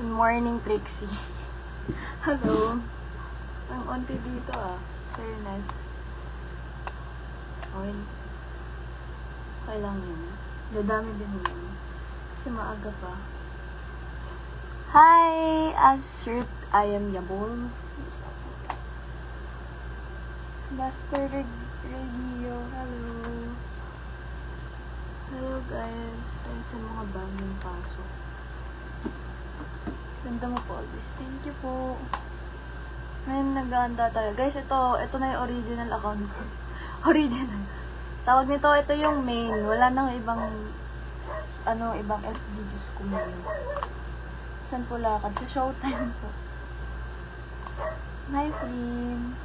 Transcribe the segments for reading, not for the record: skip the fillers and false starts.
Good morning, Trixie. Hello. Ang onti dito Fairness. Okay. Okay lang yun. Dadami din yun. Kasi maaga pa. Hi, Assert. I am Yabol. Master Radio. Hello. Hello guys. Ay sa mga bagong pasok. Ganda mo po always. Thank you po. Ngayon nag-aanda tayo. Guys, ito na yung original account ko. Original. Tawag nito, ito yung main. Wala nang ibang ibang FB Diyos ko main. Saan po lakad? Sa Showtime po. Hi, Flim.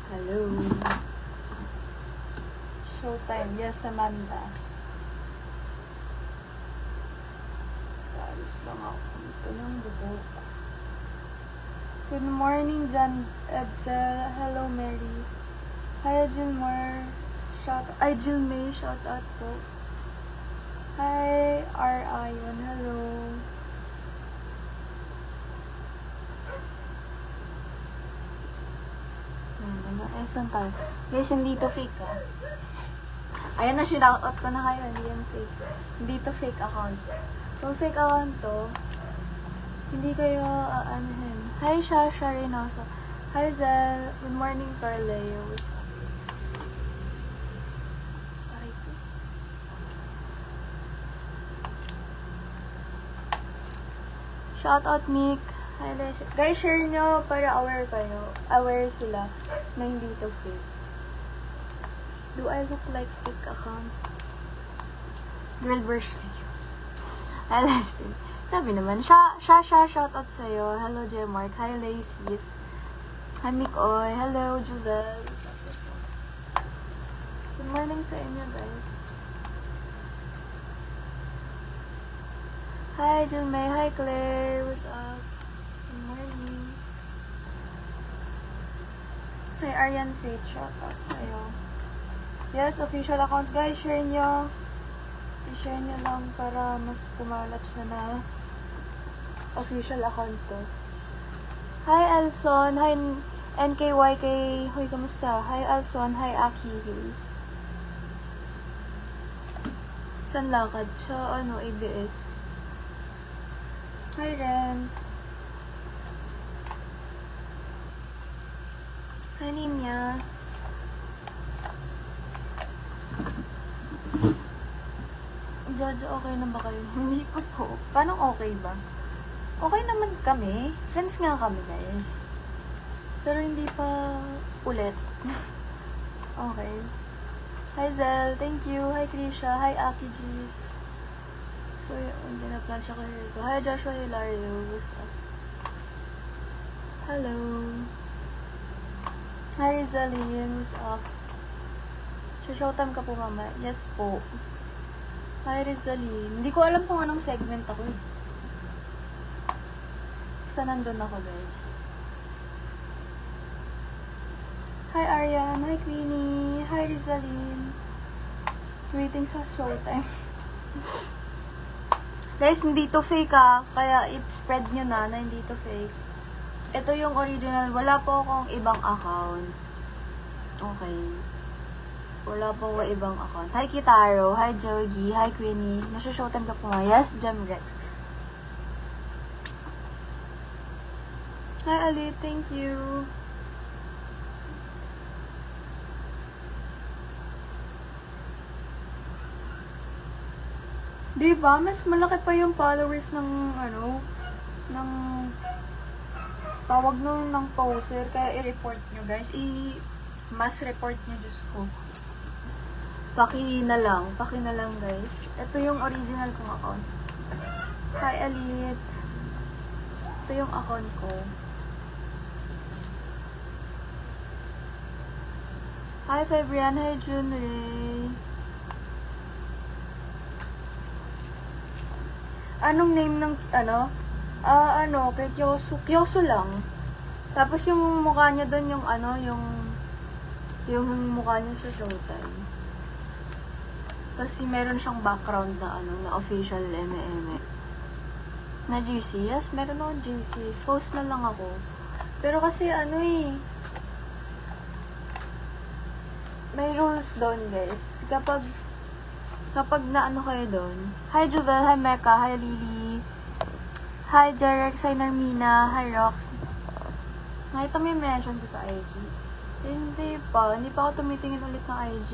Hello. Showtime. Yes, Samantha. Alis lang ako dito ng bubok. Good morning, John Edsel. Hello, Mary. Hi, Jilmar. Jill May. Shout out po. Hi, R. Ion. Hello. Saan tayo? Guys, hindi to fake Ayan na, shoutout ko na kayo. Hindi yan fake. Hindi to fake account. Kung fake account to, hindi kayo anuhin. Hi, Shasha Reynoso. Hi, Zel. Good morning, Carleo. Shoutout, Mick. Hi, guys, share nyo para aware kayo. Aware sila na hindi to fake. Do I look like fake account? Girl Burst videos. Hi, Leslie. Sabi naman, shoutout sa'yo. Hello, J. Mark. Hi, Lacey's. Hi, Mick Oy. Hello, Juvel. Good morning sa inyo, guys. Hi, Jill May. Hi, Claire. What's up? Good morning. Hi, Arian Faith. Shoutout sa'yo. Yes, official account. Guys, share nyo. I-share nyo lang para mas kumalat siya na official account to. Hi, Alson. Hi, NKYK. Hoy, kamusta? Hi, Alson. Hi, Aki. Guys. Saan lakad? Sa, ABS. Hi, Renz. Hi, Ninya. Jojo, okay na ba kayo? Hindi pa po. Paano okay ba? Okay naman kami. Friends nga kami, guys. Pero hindi pa ulit. Okay. Hi, Zel. Thank you. Hi, Krisha. Hi, Aki G's. So, hindi na plan siya kayo ito. Hi, Joshua Hilario. What's up? Hello. Hi, Rizalyn. What's up? Showtime ka po, mama. Yes po. Hi, Rizalyn. Hindi ko alam kung anong segment ako eh. Basta nandun ako, guys. Hi, Arian. Hi, Queenie. Hi, Rizalyn. Waiting sa Showtime. Guys, hindi to fake kaya i-spread nyo na hindi to fake. Ito yung original. Wala po akong ibang account. Okay. Wala po akong ibang account. Hi, Kitaro. Hi, Jogi. Hi, Queenie. Nasa-showtime ka po nga. Yes, Gemrex. Hi, Ali. Thank you. Diba? Mas malaki pa yung followers ng ng tawag nun ng poster. Kaya i-report nyo, guys. Mass report nyo, Diyos ko. Paki na lang, guys. Ito yung original kong account. Hi, Alit. Ito yung account ko. Hi, Fabrian. Hi, Junray. Anong name ng, kay Kyoso. Kyoso lang. Tapos yung mukha niya doon, yung mukha niya sa Showtime. Kasi meron siyang background na na official eme-eme. Na GC? Yes, meron akong GC. Post na lang ako. Pero kasi may rules doon, guys. Kapag na kayo doon. Hi Juvel, hi Mecca, hi Lily. Hi Jerex, hi Narmina, hi Rox. Nakita mo yung mention ko sa IG? Hindi pa ako tumitingin ulit ng IG.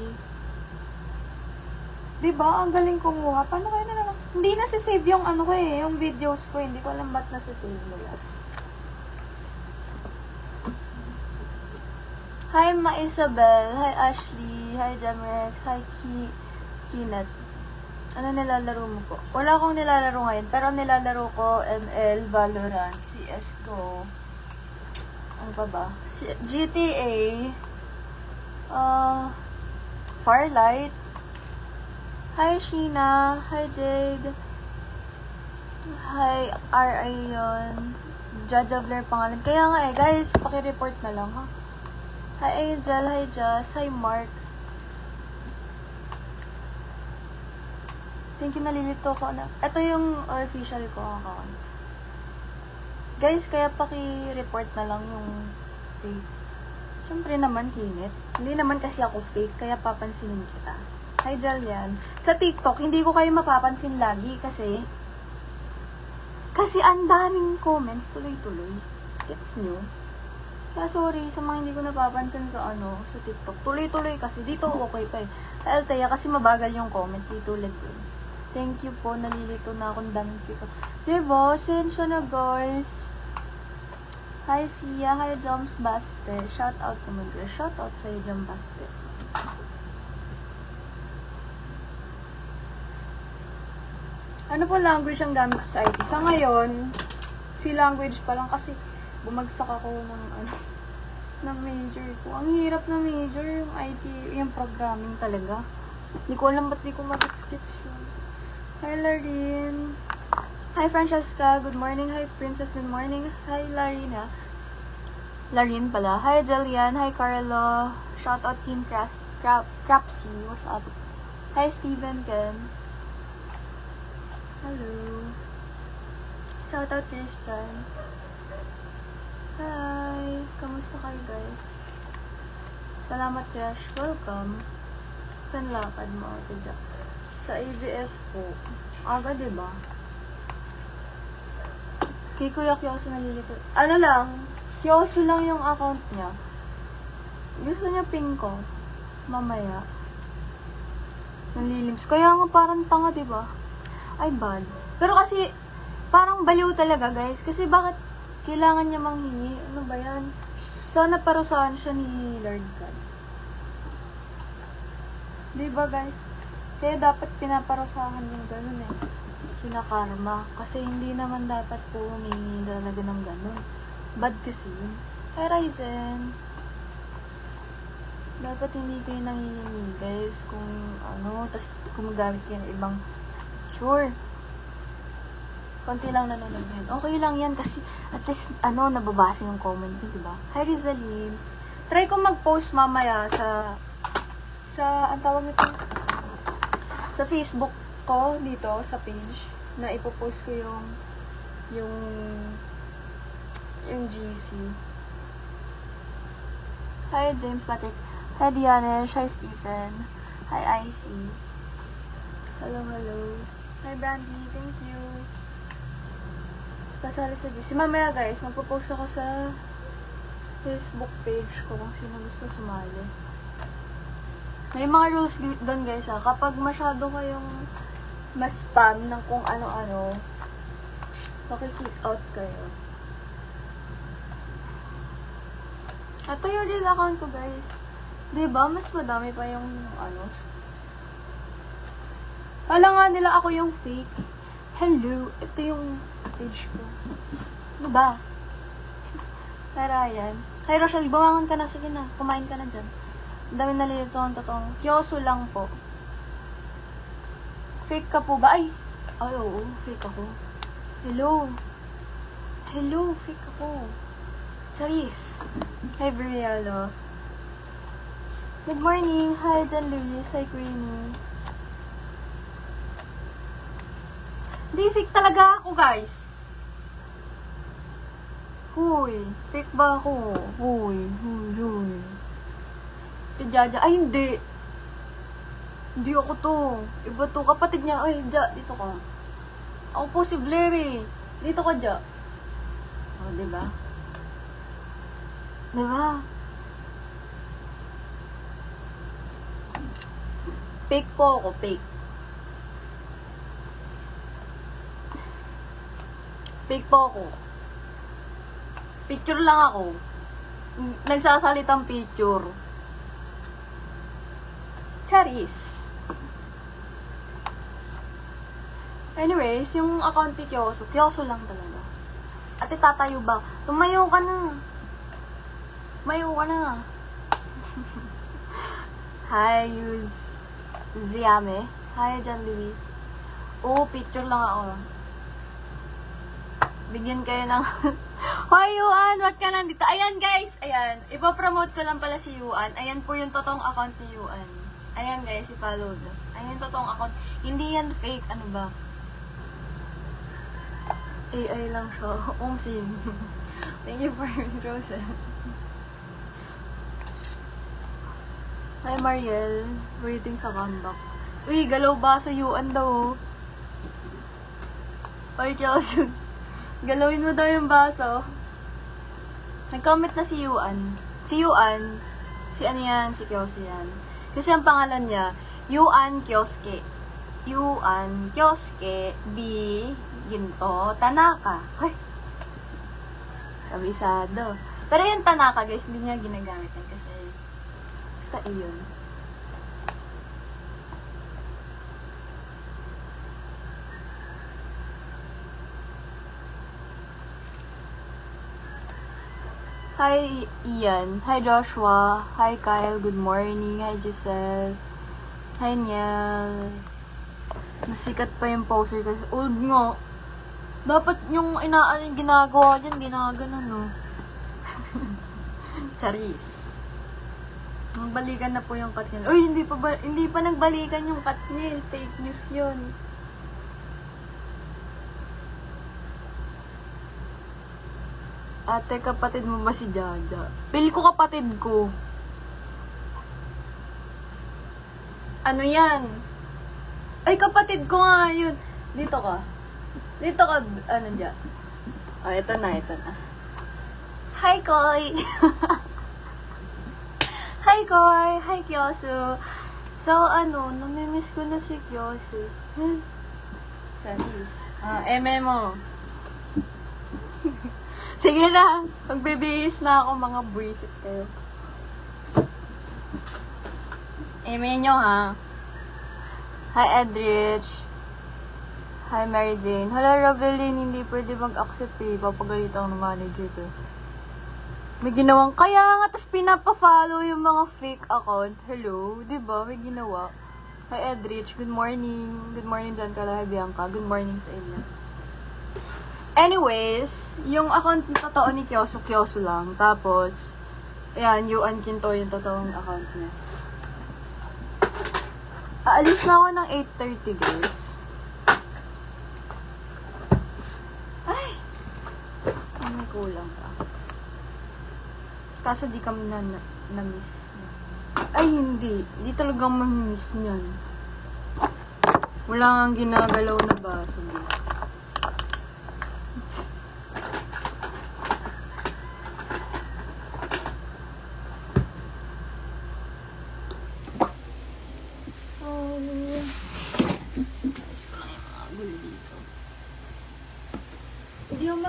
Diba? Ang galing kumuha. Paano kayo na lang? Hindi nasisave yung ko yung videos ko. Hindi ko alam ba't nasisave nila. Hi Ma Isabel. Hi Ashley. Hi Jamrex. Hi Kinat. Ano nilalaro mo po? Wala akong nilalaro ngayon. Pero nilalaro ko ML, Valorant, CSGO. Ano pa ba? GTA. Farlight. Hi Sheena. Hi Jade. Hi Rayon. Jaja Blair pangalan. Kaya nga guys, paki-report na lang ha. Hi Angel. Hi Jazz. Hi Mark. Thank you, nalilito ko na. Ito yung official ko account. Guys, kaya paki-report na lang yung fake. Siyempre naman, Kinit. Hindi naman kasi ako fake, kaya papansinin kita. Hi, Jalian. Sa TikTok, hindi ko kayo mapapansin lagi kasi ang daming comments tuloy-tuloy. Gets nyo? Kaya sorry sa mga hindi ko napapansin sa sa TikTok. Tuloy-tuloy kasi. Dito okay pa eh. Altea kasi mabagal yung comment. Dito ulit yun. Thank you po. Nalilito na akong daming fake. Diba? Sensya na guys. Hi Sia. Hi Joms Baste. Shout out naman girl. Shout out sa'yo Joms Baste. Ano po language ang gamit sa IT? Sa ngayon, si language pa lang kasi bumagsak ako ng major ko. Ang hirap na major yung IT, yung programming talaga. Hindi ko alam ba't di ko mag-skits yun. Hi Larin. Hi Francesca, good morning. Hi Princess, good morning. Hi Larina. Larin pala. Hi Jillian. Hi Carlo. Shout out Team Crapsy. What's up? Hi Steven Ken. Hello. Shout out Christian. Hi. Kamusta kayo guys? Salamat Crash. Welcome. Saan lakad mo? Sa ABS po. Aga diba? Kay Kuya Kyoso nalilito. Ano lang? Kyoso lang yung account niya. Gusto niya ping ko. Mamaya. Nalilims. Kaya nga parang tanga diba? Ay, bad. Pero kasi, parang baliw talaga, guys. Kasi bakit kailangan niya manghingi? Ano ba yan? Sana parusahan siya ni Lord God. Diba, guys? Kaya dapat pinaparusahan yung ganun eh. Kinakarma. Kasi hindi naman dapat po humingi talaga ng ganun. Bad kasi yun. Hi, Ryzen. Dapat hindi kayo nangihingi, guys. Kung tas gumagamit kayo ng ibang sure. Konti lang nanonood yan. Okay lang yan kasi at least, nababasa yung comment nyo, diba? Hi, Rizalyn. Try ko mag-post mamaya ang tawag nito, sa Facebook ko, dito, sa page, na ipopost ko yung GC. Hi, James Patrick. Hi, Dianesh. Hi, Stephen. Hi, IC. Hello. Hi, Brandy. Thank you. Kasali sa GC. Mamaya, guys, magpo-post ako sa Facebook page ko kung sino gusto sumali. May mga rules doon, guys, ha. Kapag masyado kayong ma-spam ng kung ano-ano, maki-kick out kayo. Ito yung real account ko, guys. Diba? Mas madami pa yung Kala nga nila ako yung fake. Hello, ito yung page ko. Diba? Tara, yan. Hey, Rochelle, bumangon ka na. Sige na, kumain ka na dyan. Ang dami nalilito ang totoong. Kyoso lang po. Fake ka po ba? Ay, oo, fake ako. Hello, fake ako. Charis. Hi, Briello. Good morning. Hi, John Luis. Hi, Queenie. Hindi, fake talaga ako, guys. Huy, fake ba ako? Huy. Ito, Jaja. Ay, hindi. Hindi ako to. Iba to. Kapatid niya. Ay, Ja, dito ka. Ako po si Blair eh. Dito ka, Ja. O, diba? Diba? Fake po ako, fake. Fake po ako. Picture lang ako. Nagsasalitang picture. Charis. Anyways, yung account ni Kyoso lang talaga. Ate, tatayo ba? Tumayo ka na. Tumayo ka na. Hi, Ziame. Hi, John Louis. Oo, picture lang ako. Bigyan kayo ng... Hoy, Yuan! Ba't ka nandito? Ayan, guys! Ayan. Ipapromote ko lang pala si Yuan. Ayan po yung totoong account ni Yuan. Ayan, guys. I-follow na. Ayan yung totoong account. Hindi yan fake. Ano ba? AI lang siya. Ong sim. Thank you for your roses. Hi, Mariel. Waiting sa comeback. Uy, galaw ba sa Yuan daw? Hoy, Kyoso. Galawin mo daw yung baso. Nag-comment na si Yuan. Si Yuan, si ano yan, si Kyoso yan. Kasi ang pangalan niya, Yuan Kyosuke. Yuan Kyosuke B. Ginto Tanaka. Hoy! Kabisado. Pero yung Tanaka, guys, hindi niya ginagamit yan kasi basta iyon. Hi, Ian. Hi, Joshua. Hi, Kyle. Good morning. Hi, Giselle. Hi, Niel. Nasikat pa yung poster kasi old nga. Dapat yung ginagawa dyan, ginaganon, no? Charis. Magbalikan na po yung Katniel. Uy, hindi pa nagbalikan yung Katniel. Fake news yun. Ate, kapatid mo ba si Jaja? Pili ko kapatid ko. Ano yan? Ay, kapatid ko nga yun. Dito ka. Dito ka, ano dyan? Oh, ito na. Hi, Koy! Hi, Koy! Hi, Kyoso! So, namimiss ko na si Kyoso. Sanis. Eme mo. Sige na, magbibihis na ako, mga buwisit kayo. Email nyo, ha? Hi, Edrich. Hi, Mary Jane. Hala, Ravelin, hindi pwede mag-accept eh. Papagalit ako ng manager ko. May ginawang, kaya nga, tas pinapa-follow yung mga fake account. Hello, diba? May ginawa. Hi, Edrich. Good morning. Good morning, John Carla. Hi, Bianca. Good morning sa inyo. Anyways, yung account na totoo ni Kyoso lang. Tapos, ayan, Yuan Kinto yung totoong account niya. Aalis na ako ng 8:30, guys. Ay! May kulang pa. Kaso di kami na-miss. Ay, hindi. Hindi talagang ma-miss niyan. Wala nga ginagalaw na baso.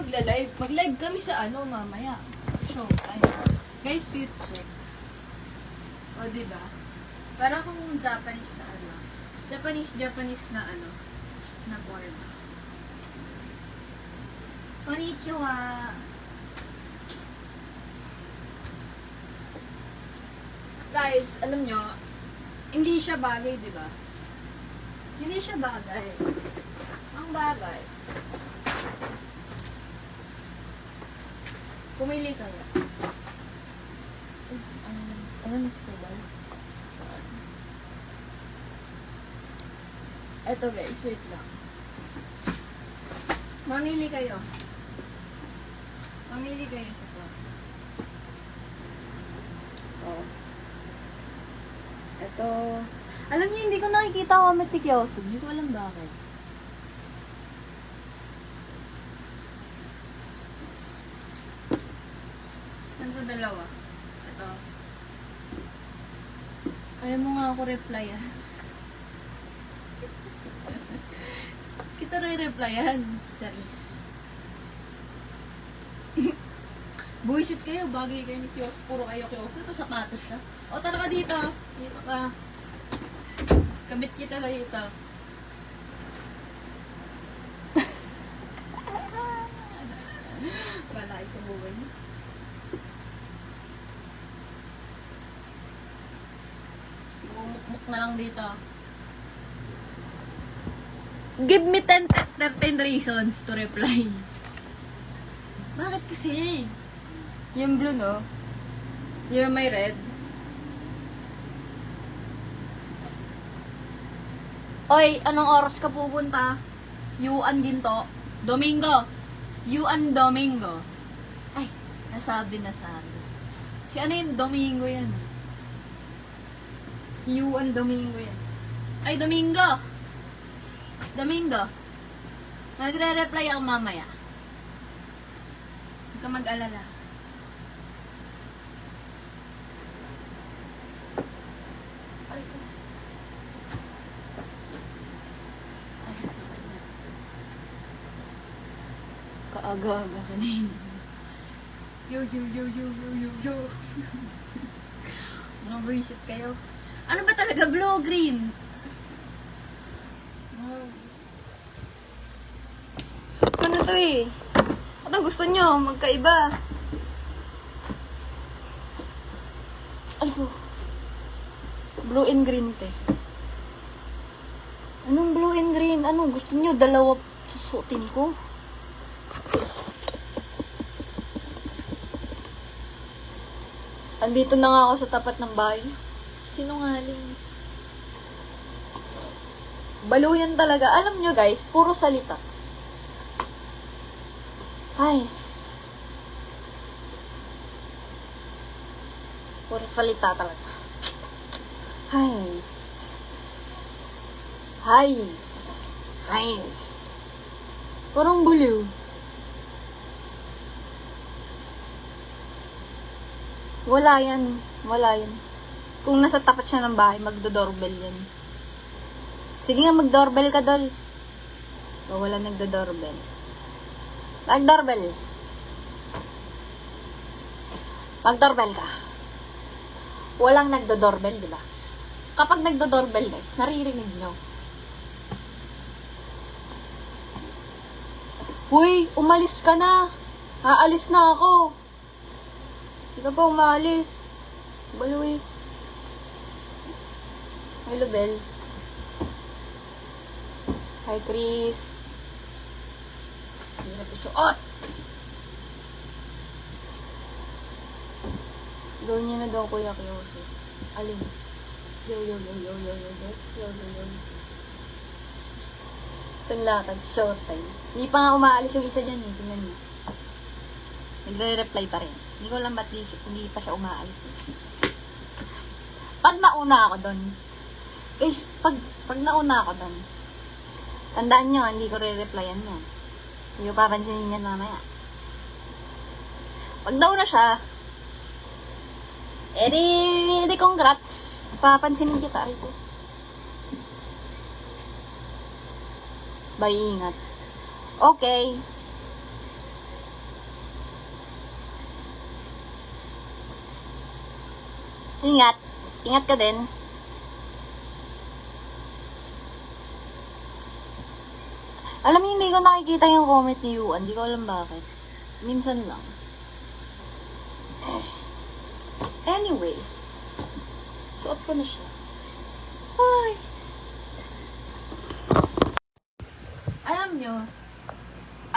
Magla-live. Mag-live kami sa mamaya. Show time. Guys, future. O, diba? Para kung Japanese na Japanese na na board. Konnichiwa! Guys, alam nyo, hindi siya bagay, diba? Hindi siya bagay. Ang bagay. Pumili kayo. Ano mas kabal? Saan? Eto guys, wait lang. Mamili kayo. Mamili kayo sa to. Oh. Ito. Alam niyo, hindi ko nakikita comment ni Kyoso. Hindi ko alam bakit. Saan sa dalawa? Ito. Ayaw mo nga ako replyan. Kita re-replyan. Charis. Bullshit kayo. Bagay kayo ni Kyoso. Puro kayo Kyoso. Ito sapatos siya. O, tara ka dito. Dito ka. Kabit kita na dito. Wala kayo sa buwan. Bumukmuk na lang dito. Give me 13 reasons to reply. Bakit kasi? Yung blue, no? Yung may red. Oy, anong oras ka pupunta? Yuan Ginto. Domingo. Yuan Domingo. Ay, nasabi. Si ano yung Domingo yan? Si Yuan Domingo yan. Ay, Domingo. Domingo. Magre-reply ako mamaya. Huwag ka mag-alala. Kaaga-aga ka na yun. Yo. Mga buwisit kayo. Ano ba talaga? Blue o green? Ano to eh? Ano gusto nyo? Magkaiba. Ano? Blue and green te. Anong blue and green? Ano gusto nyo? Dalawa susuotin ko? Andito na nga ako sa tapat ng bahay. Sinungaling. Baluyan talaga. Alam nyo guys, puro salita. Guys. Puro salita talaga. Guys. Parang baliw. Wala yan. Kung nasa tapat siya ng bahay, magdo-doorbell yan. Sige nga, mag-doorbell ka, dol. O, wala nagdo-doorbell. Mag-doorbell. Mag-doorbell ka. Walang nagdo-doorbell, di ba? Kapag nagdo-doorbell, guys, naririnig nyo. Uy, umalis ka na. Aalis na ako. Hindi ka pa umalis. Baloy. Hello, Bel. Hi, Chris. Hirap isuot. Gawin niya na daw, Kuya Kyoso. Alin? Yo. Saan lakad? Showtime. Hindi pa nga umaalis yung isa dyan eh. Tingnan niyo. Nagre-reply pa rin. Hindi ko lang ba't hindi pa siya umaalis eh. Pag nauna ako doon. Guys, pag nauna ako doon. Tandaan nyo, hindi ko re-replyan yan. Hindi ko papansinin yan mamaya. Pag nauna siya, edi congrats. Papansinin kita rito. Bye, ingat. Okay. Ingat. Ingat ka din. Alam niyo, hindi ko nakikita yung comment ni Yuan. Hindi ko alam bakit. Minsan lang. Anyways. Suot ko na siya. Hi! Alam niyo,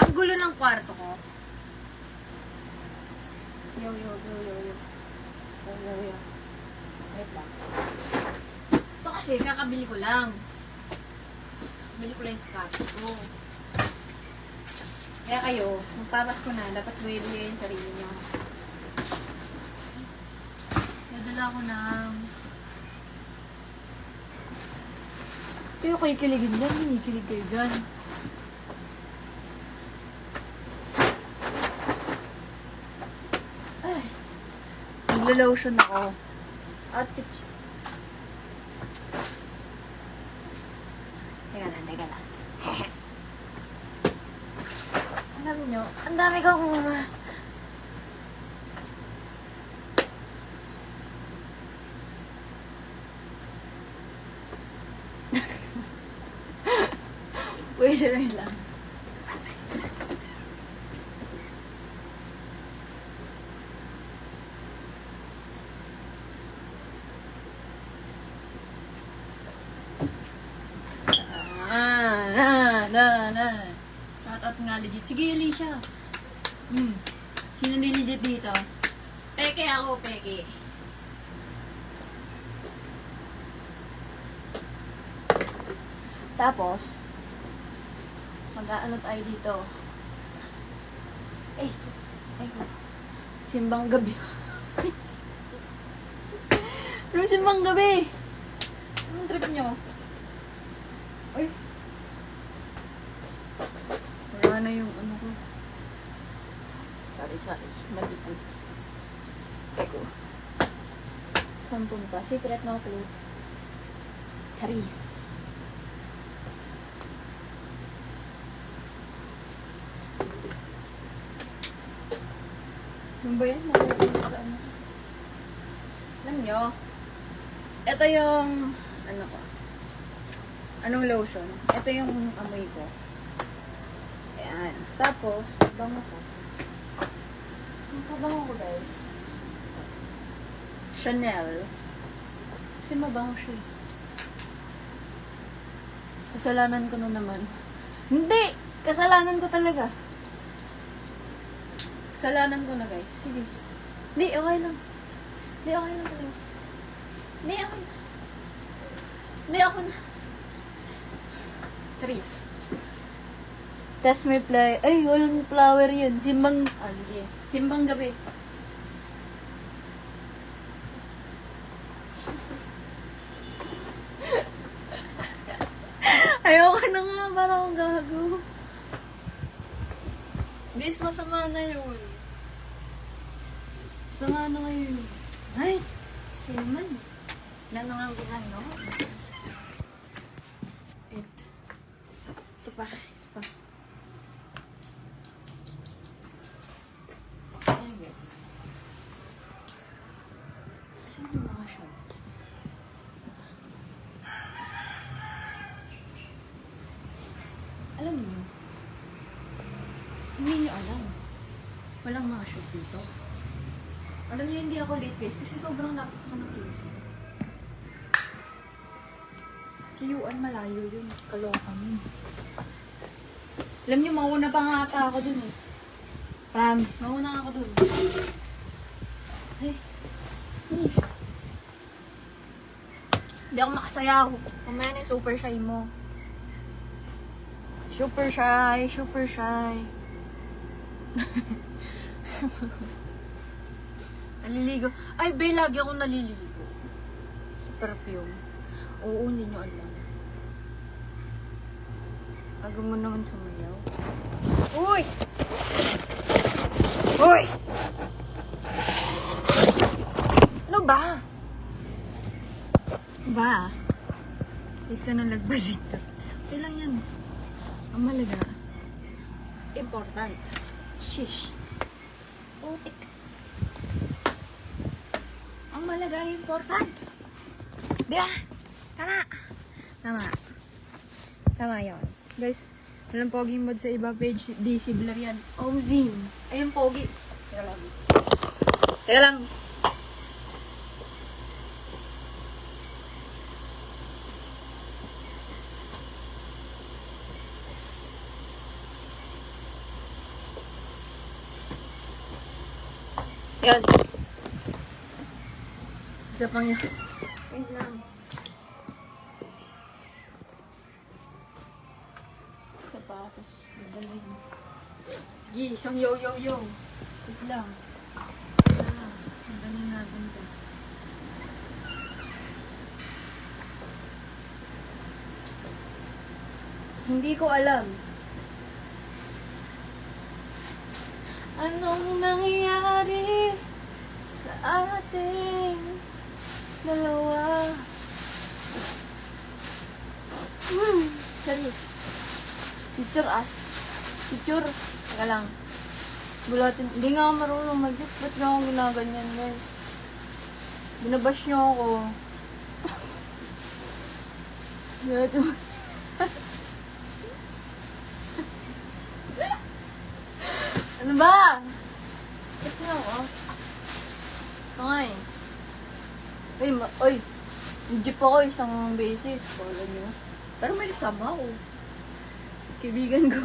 ang gulo ng kwarto ko. Yo. Wait lang. Ito kasi, kakabili ko lang. Kakabili ko lang yung sapatos ko. Kaya kayo, magpapasko na, dapat buhay-buhay yung sarili niyo. Nadala ko ng... Kayo kikiligin dyan, kinikilig kayo dyan. Ay, naglo-lotion ako. At pitch. Teka lang. Alam nyo, ang dami kong... Wait lang. Shoutout nga legit. Sige, Alicia. Sino legit dito? Peke ako, peke. Tapos, mag-aano tayo dito. Ay, simbang gabi. Ano simbang gabi? Anong trip nyo? Uy. Wala na yung ano ko. Sorry. Malikot. Eko. Saan punta? Secret no clue. Charis. Ano ba yan? Nakuha sa ano? Alam nyo, ito yung, ano ko, anong lotion? Ito yung amoy ko. Ayan. Tapos, bango ko. Saan pa bango ko, guys? Chanel. Kasi mabango siya. Kasalanan ko na naman. Hindi! Kasalanan ko talaga. Kasalanan ko na, guys. Sige. Hindi, okay lang. Hindi, okay lang talaga. Hindi, ako na. Hindi, ako na. Charis. Test may play. Ay, walang flower yun. Simbang, sige. Simbang gabi. Ayoko na nga, parang akong gago. Guys, masama na yun. Sama na ngayon. Nice! Cinnamon. Ilan na nga ang ginano? Ito pa. Isa pa. Ayan guys. Saan yung mga shot? Alam niyo, hindi niyo alam. Walang mga shot dito. Alam niyo, hindi ako late guys kasi sobrang lapit sa kanang QC. Si Yuan malayo yun. Kalokan yun. Alam niyo, mauna pa nga ata ako dun eh. Promise, mauna ako dun. Ay, saan yun siya? Hindi ako makasayaw. Mamaya na yung super shy mo. Super shy, super shy. Naliligo. Ay, be, lagi akong naliligo. Sa perfume. Oo, hindi nyo alam. Aga mo naman sumayaw. Uy! Uy! Ano ba? Ba? Wait ka na lagbas ito. Okay lang yan. Ang malaga. Important. Shish. Utik. Ang malaga important. Diba? Tama. Tama yun. Guys, walang pogi mod sa iba page. Di si Blarian. Zim. Ayun, pogi. Teka lang. Yan. Isa pang yan. Wait lang. Sapatos. Dadalhin. Sige, isang yo-yo-yo. Wait lang. Ang galing natin to. Hindi ko alam. Anong nangyayari sa ating dalawa? Charis. Picture us. Picture. Teka lang. Bulatin. Hindi nga ako marunong mag-gif. Ba't nga ako ginaganyan, guys? Binabash niyo ako. Ano ba? Ba't nga ako? Okay. Uy, jeep ako isang beses. Kala niyo. Pero may kasama ako. Kaibigan ko.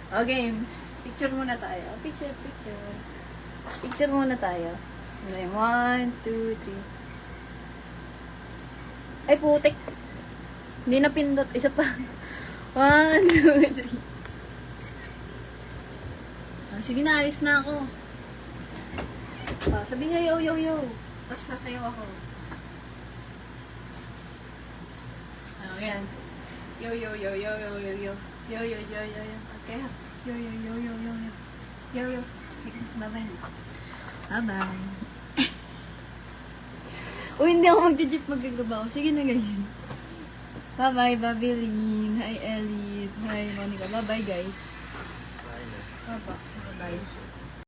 Okay. Picture muna tayo. Picture. Picture muna tayo. 1, 2, 3. Ay, putik. Hindi na pindot. Isa pa. 1, 2, 3. Sige na, alis na ako. Sabi niya, yo. Tapos sasayaw ako. Ayan. Yo. Okay. Yo. Sige, bye-bye. Bye-bye. Uy, hindi ako mag-jeep magagabaw. Sige na, guys. Bye-bye, Babilin. Hi, Elite. Hi, Monica. Bye-bye, guys. Bye-bye.